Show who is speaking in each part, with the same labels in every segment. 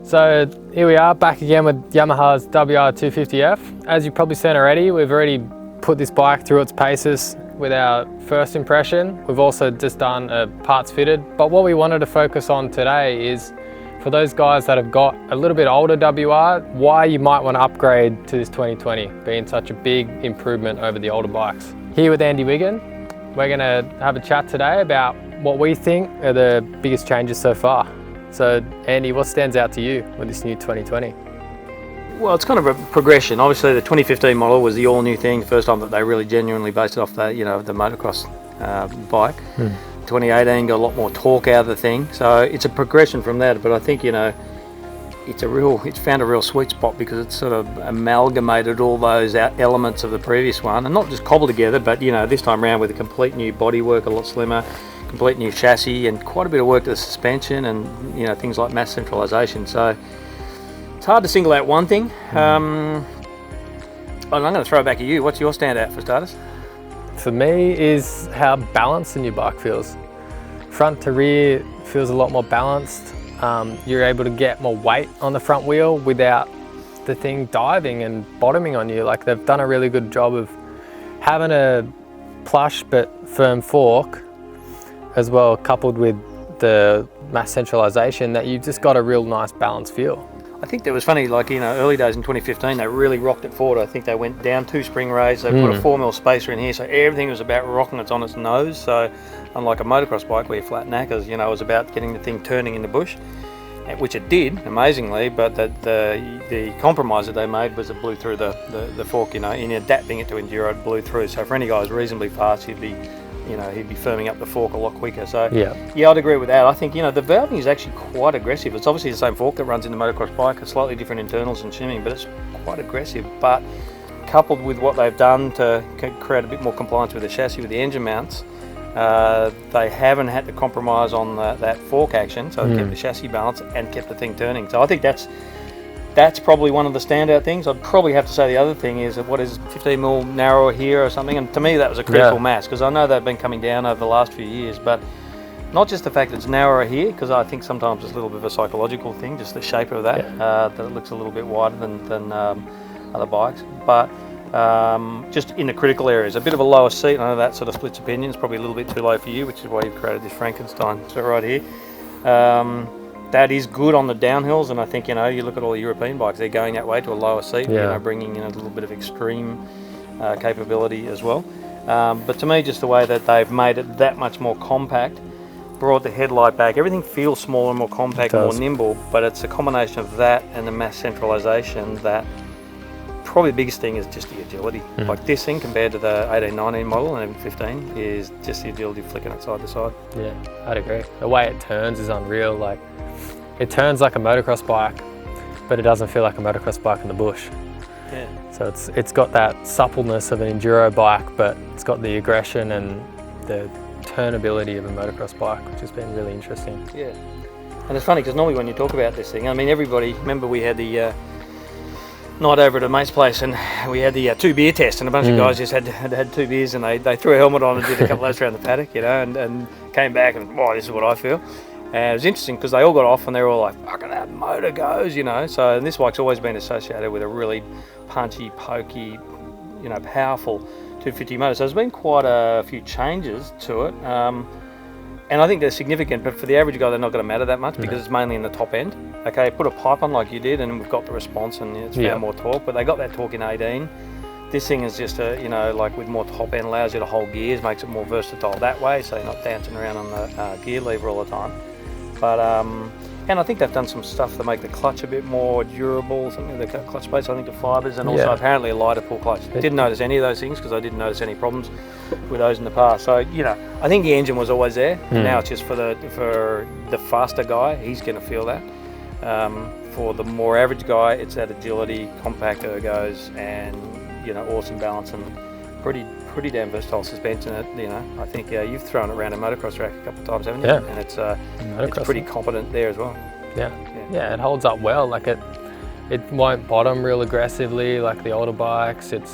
Speaker 1: So here we are back again with Yamaha's WR250F. As you've probably seen already, we've already put this bike through its paces with our first impression. We've also just done a parts fitted, but what we wanted to focus on today is for those guys that have got a little bit older WR, why you might want to upgrade to this 2020, being such a big improvement over the older bikes. Here with Andy Wiggin, we're going to have a chat today about what we think are the biggest changes so far. So Andy, what stands out to you with this new 2020?
Speaker 2: Well, it's kind of a progression. Obviously the 2015 model was the all new thing, the first time that they really genuinely based it off the, the motocross bike. 2018 got a lot more torque out of the thing, so it's a progression from that. But I think it's found a real sweet spot because it's sort of amalgamated all those elements of the previous one, and not just cobbled together, but this time around with a complete new bodywork, a lot slimmer, complete new chassis, and quite a bit of work to the suspension and things like mass centralisation. So it's hard to single out one thing. I'm going to throw it back at you. What's your standout for starters?
Speaker 1: For me is how balanced the new bike feels. Front to rear feels a lot more balanced. You're able to get more weight on the front wheel without the thing diving and bottoming on you. Like, they've done a really good job of having a plush but firm fork as well, coupled with the mass centralisation, that you've just got a real nice balanced feel.
Speaker 2: I think that was funny, like early days in 2015 they really rocked it forward. I think they went down 2 spring rays, they put a 4mm spacer in here, so everything was about rocking it on its nose. So unlike a motocross bike where you flat knackers, it was about getting the thing turning in the bush, which it did amazingly. But the compromise that they made was it blew through the fork. In adapting it to enduro, it blew through. So for any guy who's reasonably fast, he'd be firming up the fork a lot quicker. So yeah, I'd agree with that. I think the valving is actually quite aggressive. It's obviously the same fork that runs in the motocross bike, a slightly different internals and shimming, but it's quite aggressive. But coupled with what they've done to create a bit more compliance with the chassis, with the engine mounts, they haven't had to compromise on that fork action, so they kept the chassis balance and kept the thing turning. So I think that's probably one of the standout things. I'd probably have to say the otll thing is, what is 15mm narrower here or something, and to me that was a critical mass, because I know they've been coming down over the last few years, but not just the fact that it's narrower here, because I think sometimes it's a little bit of a psychological thing, just the shape of that, that it looks a little bit wider than other bikes, but just in the critical areas, a bit of a lower seat. I know that sort of splits opinions, probably a little bit too low for you, which is why you've created this Frankenstein so right here. That is good on the downhills, and I think you look at all the European bikes, they're going that way to a lower seat, bringing in a little bit of extreme capability as well. But to me, just the way that they've made it that much more compact, brought the headlight back, everything feels smaller, more compact, more nimble, but it's a combination of that and the mass centralisation that probably the biggest thing is just the agility. Like this thing compared to the 18-19 model and even 15 is just the agility of flicking it side to side. Yeah,
Speaker 1: I'd agree. The way it turns is unreal. Like, it turns like a motocross bike, but it doesn't feel like a motocross bike in the bush.
Speaker 2: Yeah.
Speaker 1: So it's got that suppleness of an enduro bike, but it's got the aggression and the turnability of a motocross bike, which has been really interesting.
Speaker 2: Yeah. And it's funny because normally when you talk about this thing, everybody, remember we had the night over at a mate's place, and we had the 2 beer test, and a bunch of guys just had 2 beers, and they threw a helmet on and did a couple of laps around the paddock, and came back and, this is what I feel. And it was interesting because they all got off and they were all like, fucking that motor goes, So, and this bike's always been associated with a really punchy, pokey, powerful 250 motor. So there's been quite a few changes to it. And I think they're significant, but for the average guy, they're not going to matter that much because it's mainly in the top end. Okay, put a pipe on like you did, and we've got the response, and it's found more torque. But they got that torque in 18. This thing is just like with more top end, allows you to hold gears, makes it more versatile that way, so you're not dancing around on the gear lever all the time. But and I think they've done some stuff to make the clutch a bit more durable, something with the clutch space, I think the fibres, and also apparently a lighter pull clutch. Didn't notice any of those things because I didn't notice any problems with those in the past. So I think the engine was always there. Now it's just for the faster guy, he's going to feel that. For the more average guy, it's that agility, compact ergos, and awesome balance and pretty damn versatile suspension. I think you've thrown it around a motocross track a couple of times, haven't you?
Speaker 1: Yeah.
Speaker 2: And it's pretty competent there as well.
Speaker 1: Yeah, it holds up well. Like it won't bottom real aggressively like the older bikes. It's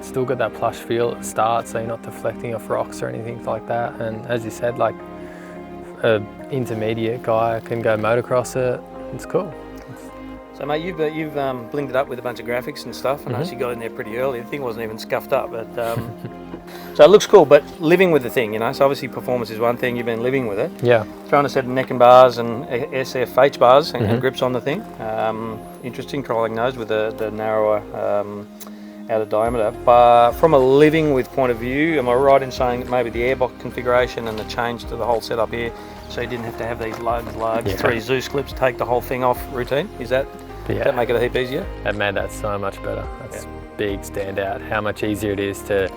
Speaker 1: still got that plush feel at the start, so you're not deflecting off rocks or anything like that. And as you said, like a intermediate guy can go motocross it, it's cool.
Speaker 2: So mate, you've blinged it up with a bunch of graphics and stuff. I noticed you got in there pretty early. The thing wasn't even scuffed up, but so it looks cool. But living with the thing, you know, so obviously performance is one thing. You've been living with it.
Speaker 1: Yeah.
Speaker 2: Throwing a set of neck and bars and SFH bars and grips on the thing. Interesting, trialing those with the narrower outer diameter. But from a living with point of view, am I right in saying that maybe the airbox configuration and the change to the whole setup here, so you didn't have to have these large 3 Zeus clips take the whole thing off routine? Is that? Does that make it a heap easier?
Speaker 1: That made that so much better. That's big standout. How much easier it is to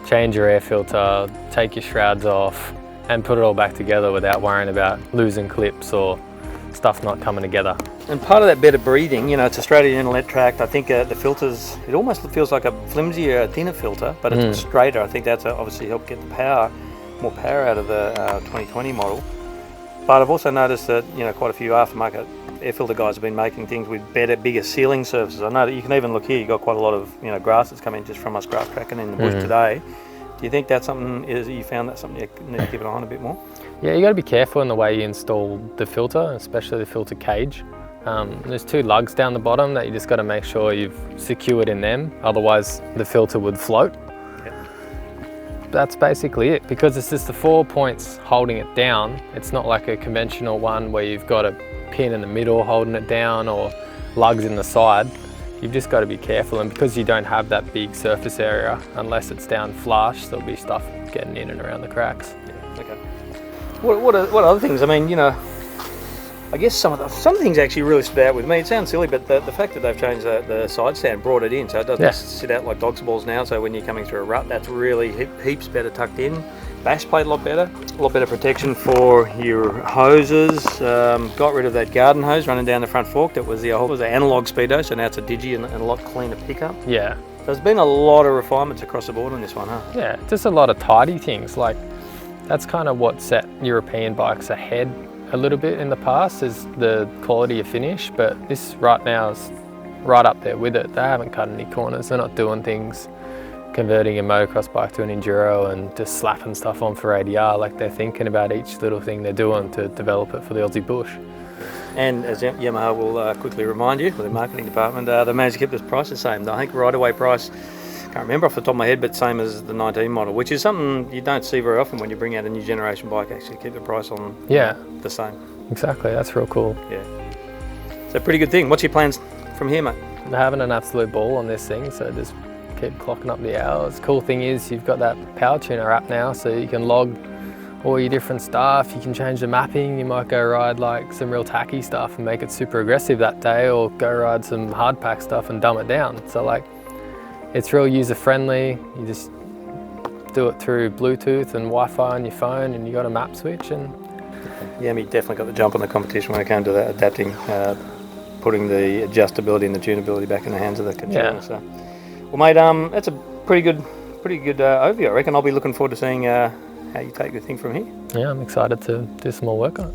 Speaker 1: change your air filter, take your shrouds off, and put it all back together without worrying about losing clips or stuff not coming together.
Speaker 2: And part of that better breathing, you know, it's a straight inlet tract. I think the filters, it almost feels like a flimsier, thinner filter, but it's straighter. I think that's obviously helped get the power, more power out of the 2020 model. But I've also noticed that, you know, quite a few aftermarket air filter guys have been making things with better, bigger sealing surfaces. I know that you can even look here, you've got quite a lot of, you know, grass that's come in just from us grass tracking in the bush today. Do you think that's something, you found that's something you need to keep an eye on a bit more?
Speaker 1: Yeah, you got to be careful in the way you install the filter, especially the filter cage. There's 2 lugs down the bottom that you just got to make sure you've secured in them, otherwise the filter would float. That's basically it, because it's just the 4 points holding it down. It's not like a conventional one where you've got a pin in the middle holding it down or lugs in the side. You've just got to be careful, and because you don't have that big surface area, unless it's down flush, there'll be stuff getting in and around the cracks.
Speaker 2: Yeah, okay. What other things? I mean, you know, I guess some things actually really stood out with me. It sounds silly, but the fact that they've changed the side stand, brought it in, so it doesn't sit out like dog's balls now, so when you're coming through a rut, that's really heaps better tucked in. Bash plate a lot better protection for your hoses. Got rid of that garden hose running down the front fork. That was the analog speedo, so now it's a digi and a lot cleaner pickup.
Speaker 1: Yeah.
Speaker 2: So there's been a lot of refinements across the board on this one, huh?
Speaker 1: Yeah, just a lot of tidy things. Like, that's kind of what set European bikes ahead a little bit in the past, is the quality of finish, but this right now is right up there with it. They haven't cut any corners. They're not doing things, converting a motocross bike to an enduro and just slapping stuff on for ADR. Like, they're thinking about each little thing they're doing to develop it for the Aussie bush.
Speaker 2: And as Yamaha will quickly remind you, with the marketing department, they managed to keep this price the same. I think right-away price, can't remember off the top of my head, but same as the 19 model, which is something you don't see very often when you bring out a new generation bike, actually keep the price on the same. Exactly,
Speaker 1: that's real cool.
Speaker 2: Yeah. So pretty good thing. What's your plans from here, mate?
Speaker 1: I'm having an absolute ball on this thing, so just keep clocking up the hours. Cool thing is you've got that power tuner app now, so you can log all your different stuff. You can change the mapping. You might go ride like some real tacky stuff and make it super aggressive that day, or go ride some hard pack stuff and dumb it down. So like, it's real user friendly. You just do it through Bluetooth and Wi-Fi on your phone, and you got a map switch. And
Speaker 2: yeah, you definitely got the jump on the competition when it came to that adapting, putting the adjustability and the tunability back in the hands of the controller.
Speaker 1: Yeah.
Speaker 2: So, well, mate, that's a pretty good overview. I reckon I'll be looking forward to seeing how you take the thing from here.
Speaker 1: Yeah, I'm excited to do some more work on it.